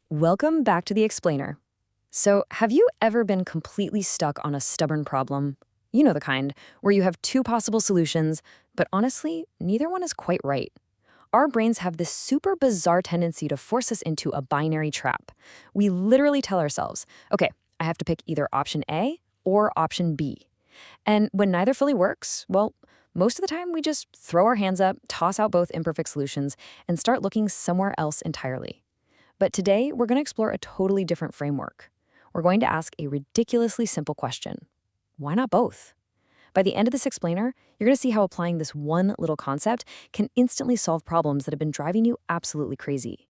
Welcome back to the Explainer. So, have you ever been completely stuck on a stubborn problem? You know the kind, where you have two possible solutions, but honestly, neither one is quite right. Our brains have this super bizarre tendency to force us into a binary trap. We literally tell ourselves, okay, I have to pick either option A or option B. And when neither fully works, well, most of the time we just throw our hands up, toss out both imperfect solutions, and start looking somewhere else entirely. But today, we're going to explore a totally different framework. We're going to ask a ridiculously simple question. Why not both? By the end of this explainer, you're going to see how applying this one little concept can instantly solve problems that have been driving you absolutely crazy.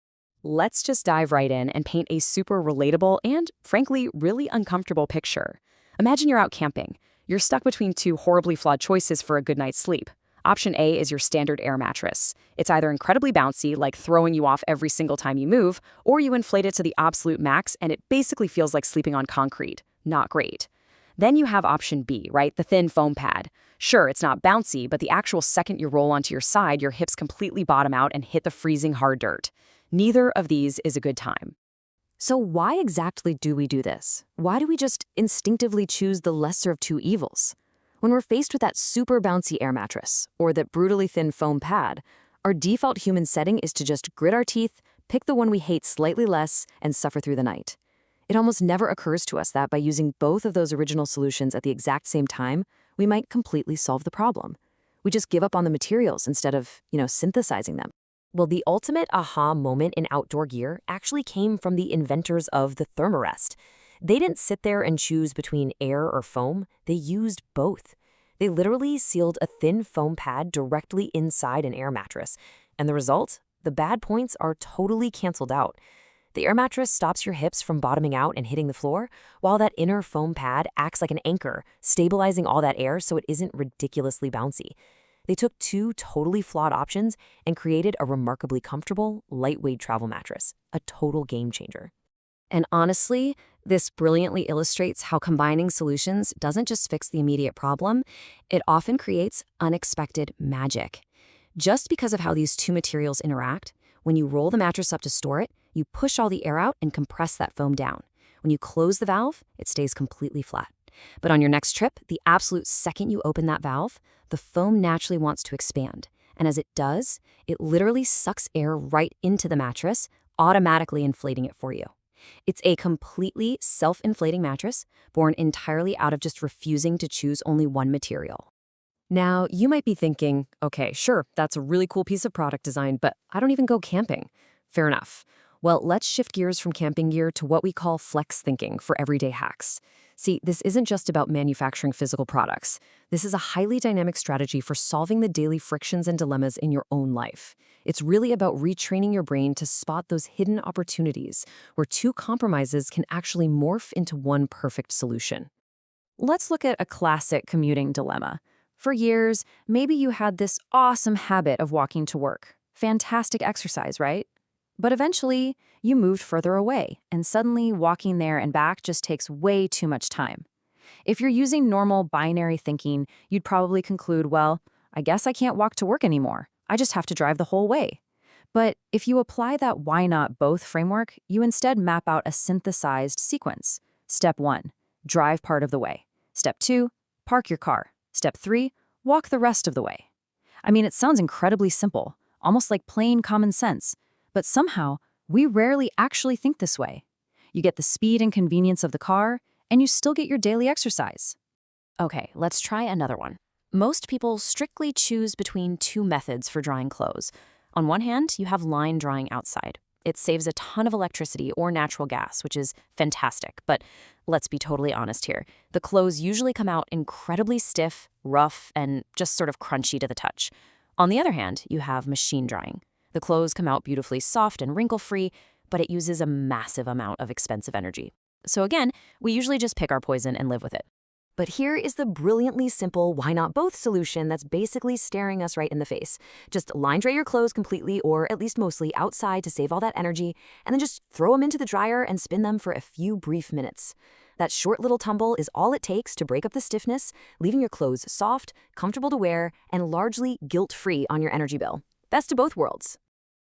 Let's just dive right in and paint a super relatable and, frankly, really uncomfortable picture. Imagine you're out camping. You're stuck between two horribly flawed choices for a good night's sleep. Option A is your standard air mattress. It's either incredibly bouncy, like throwing you off every single time you move, or you inflate it to the absolute max and it basically feels like sleeping on concrete. Not great. Then you have option B, right? The thin foam pad. Sure, it's not bouncy, but the actual second you roll onto your side, your hips completely bottom out and hit the freezing hard dirt. Neither of these is a good time. So why exactly do we do this? Why do we just instinctively choose the lesser of two evils? When we're faced with that super bouncy air mattress or that brutally thin foam pad, our default human setting is to just grit our teeth, pick the one we hate slightly less, and suffer through the night. It almost never occurs to us that by using both of those original solutions at the exact same time, we might completely solve the problem. We just give up on the materials instead of, synthesizing them. Well, the ultimate aha moment in outdoor gear actually came from the inventors of the Therm-a-Rest. They didn't sit there and choose between air or foam. They used both. They literally sealed a thin foam pad directly inside an air mattress. And the result? The bad points are totally canceled out. The air mattress stops your hips from bottoming out and hitting the floor, while that inner foam pad acts like an anchor, stabilizing all that air so it isn't ridiculously bouncy. They took two totally flawed options and created a remarkably comfortable, lightweight travel mattress, a total game changer. And honestly, this brilliantly illustrates how combining solutions doesn't just fix the immediate problem, it often creates unexpected magic. Just because of how these two materials interact, when you roll the mattress up to store it, you push all the air out and compress that foam down. When you close the valve, it stays completely flat. But on your next trip, the absolute second you open that valve, the foam naturally wants to expand. And as it does, it literally sucks air right into the mattress, automatically inflating it for you. It's a completely self-inflating mattress, born entirely out of just refusing to choose only one material. Now, you might be thinking, okay, sure, that's a really cool piece of product design, but I don't even go camping. Fair enough. Well, let's shift gears from camping gear to what we call flex thinking for everyday hacks. See, this isn't just about manufacturing physical products. This is a highly dynamic strategy for solving the daily frictions and dilemmas in your own life. It's really about retraining your brain to spot those hidden opportunities where two compromises can actually morph into one perfect solution. Let's look at a classic commuting dilemma. For years, maybe you had this awesome habit of walking to work. Fantastic exercise, right? But eventually, you moved further away, and suddenly walking there and back just takes way too much time. If you're using normal binary thinking, you'd probably conclude, well, I guess I can't walk to work anymore. I just have to drive the whole way. But if you apply that why not both framework, you instead map out a synthesized sequence. Step 1, drive part of the way. Step 2, park your car. Step 3, walk the rest of the way. I mean, it sounds incredibly simple, almost like plain common sense. But somehow, we rarely actually think this way. You get the speed and convenience of the car, and you still get your daily exercise. Okay, let's try another one. Most people strictly choose between two methods for drying clothes. On one hand, you have line drying outside. It saves a ton of electricity or natural gas, which is fantastic. But let's be totally honest here. The clothes usually come out incredibly stiff, rough, and just sort of crunchy to the touch. On the other hand, you have machine drying. The clothes come out beautifully soft and wrinkle-free, but it uses a massive amount of expensive energy. So again, we usually just pick our poison and live with it. But here is the brilliantly simple why not both solution that's basically staring us right in the face. Just line dry your clothes completely, or at least mostly, outside to save all that energy, and then just throw them into the dryer and spin them for a few brief minutes. That short little tumble is all it takes to break up the stiffness, leaving your clothes soft, comfortable to wear, and largely guilt-free on your energy bill. Best of both worlds.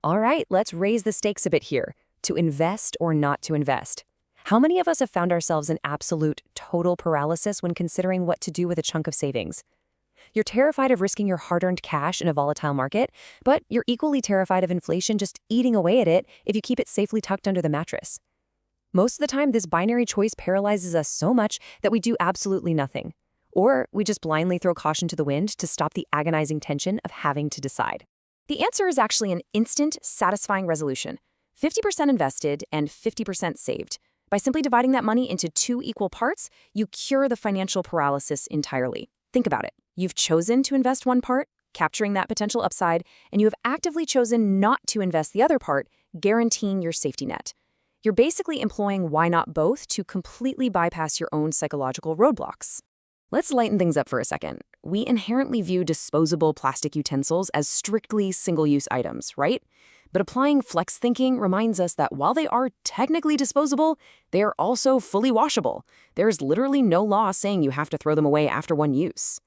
All right, let's raise the stakes a bit here. To invest or not to invest? How many of us have found ourselves in absolute, total paralysis when considering what to do with a chunk of savings? You're terrified of risking your hard-earned cash in a volatile market, but you're equally terrified of inflation just eating away at it if you keep it safely tucked under the mattress. Most of the time, this binary choice paralyzes us so much that we do absolutely nothing. Or we just blindly throw caution to the wind to stop the agonizing tension of having to decide. The answer is actually an instant, satisfying resolution. 50% invested and 50% saved. By simply dividing that money into 2 equal parts, you cure the financial paralysis entirely. Think about it. You've chosen to invest one part, capturing that potential upside, and you have actively chosen not to invest the other part, guaranteeing your safety net. You're basically employing why not both to completely bypass your own psychological roadblocks. Let's lighten things up for a second. We inherently view disposable plastic utensils as strictly single-use items, right? But applying flex thinking reminds us that while they are technically disposable, they are also fully washable. There's literally no law saying you have to throw them away after one use.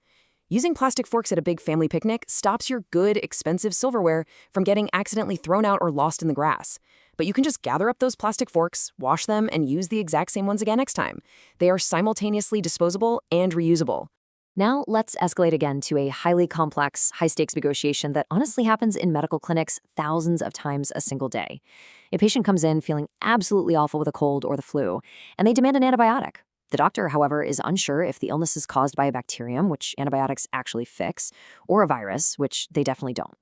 Using plastic forks at a big family picnic stops your good, expensive silverware from getting accidentally thrown out or lost in the grass. But you can just gather up those plastic forks, wash them, and use the exact same ones again next time. They are simultaneously disposable and reusable. Now, let's escalate again to a highly complex, high-stakes negotiation that honestly happens in medical clinics thousands of times a single day. A patient comes in feeling absolutely awful with a cold or the flu, and they demand an antibiotic. The doctor, however, is unsure if the illness is caused by a bacterium, which antibiotics actually fix, or a virus, which they definitely don't.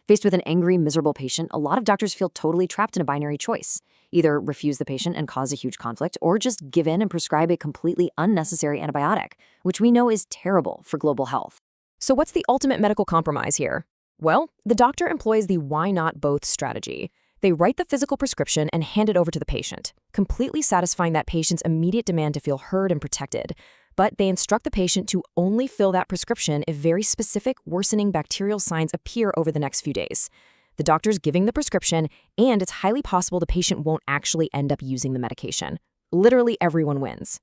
Faced with an angry, miserable patient, a lot of doctors feel totally trapped in a binary choice. Either refuse the patient and cause a huge conflict, or just give in and prescribe a completely unnecessary antibiotic, which we know is terrible for global health. So what's the ultimate medical compromise here? Well, the doctor employs the why not both strategy. They write the physical prescription and hand it over to the patient, completely satisfying that patient's immediate demand to feel heard and protected. But they instruct the patient to only fill that prescription if very specific worsening bacterial signs appear over the next few days. The doctor's giving the prescription, and it's highly possible the patient won't actually end up using the medication. Literally everyone wins.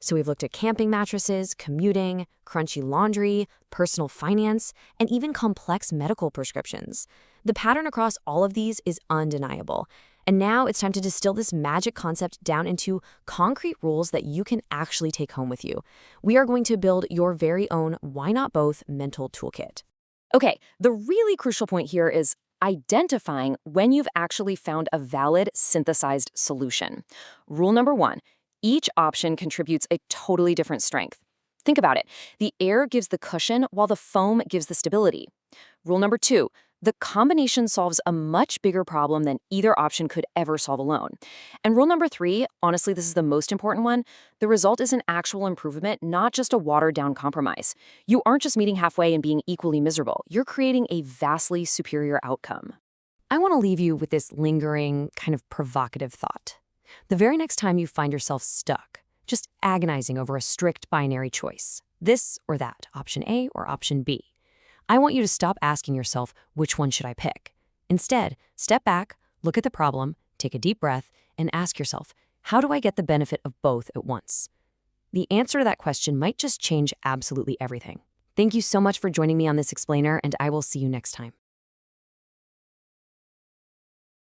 So we've looked at camping mattresses, commuting, crunchy laundry, personal finance, and even complex medical prescriptions. The pattern across all of these is undeniable. And now it's time to distill this magic concept down into concrete rules that you can actually take home with you. We are going to build your very own why not both mental toolkit. Okay, the really crucial point here is identifying when you've actually found a valid synthesized solution. Rule number 1, each option contributes a totally different strength. Think about it. The air gives the cushion while the foam gives the stability. Rule number 2, the combination solves a much bigger problem than either option could ever solve alone. And rule number 3, honestly, this is the most important one, the result is an actual improvement, not just a watered-down compromise. You aren't just meeting halfway and being equally miserable. You're creating a vastly superior outcome. I want to leave you with this lingering, kind of provocative thought. The very next time you find yourself stuck, just agonizing over a strict binary choice, this or that, option A or option B, I want you to stop asking yourself, which one should I pick? Instead, step back, look at the problem, take a deep breath, and ask yourself, how do I get the benefit of both at once? The answer to that question might just change absolutely everything. Thank you so much for joining me on this explainer, and I will see you next time.